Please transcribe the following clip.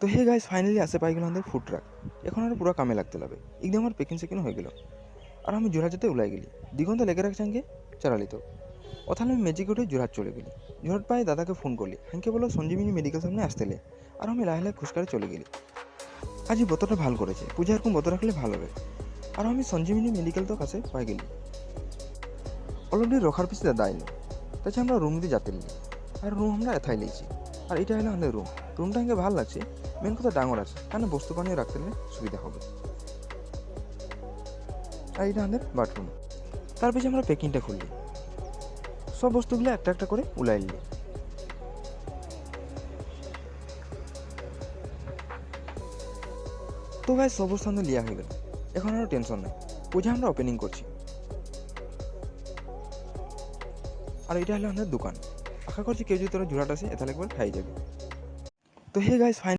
তো hey guys finally আসে পাই গেল আমাদের ফুড ট্রাক। এখন আর পুরো কামে লাগতে লাগবে। একদম আমার পেকিং সেকিং হয়ে গেল আর আমি যোরহাট যেতে ওলাই গেলি। দিগন্ত লেগে রাখছাঙ্গে চারালি তো ওথালে আমি ম্যাজিক উঠে যোরহাট চলে গেলি। যোরহাট পাই দাদাকে ফোন করলি, হাঁকে বলো সঞ্জীবিনী মেডিকেল সামনে আসতেলে। আর আমি লাহে লাহে খুশকারে চলে গেলি। আজ এই বতরটা ভাল করেছে, পূজা এরকম বতর রাখলে ভালো হবে। আর আমি সঞ্জীবিনী মেডিকেল তো কাছে পাই গেলি। অলরেডি রখার পিছিয়ে দাদা আইলো, তাছাড়া আমরা রুম দিয়ে যাতে নিই। আর রুম আমরা এথাই লিয়েছি। আর এটা হলো আমাদের রুমটা আমাকে ভালো লাগছে। মেন কথা ডাঙর আছে, কারণ বস্তু পানিও রাখতে সুবিধা হবে। আর এটা আমাদের বাথরুম। তার পিছনে আমরা প্যাকিংটা খুললি, সব বস্তুগুলো একটা একটা করে উলাই নিলি। তো ভাই সব বস্তু আমাদের লিয়া হয়ে গেল। এখন আরও টেনশন নেই, পূজা আমরা ওপেনিং করছি। আর এটা হলো আমাদের দোকান। আশা করছি কেউ যদি তোরা জোড়াট আসে এতাহলে একবার খাই যাবে। তো হে গাইস ফাইনাল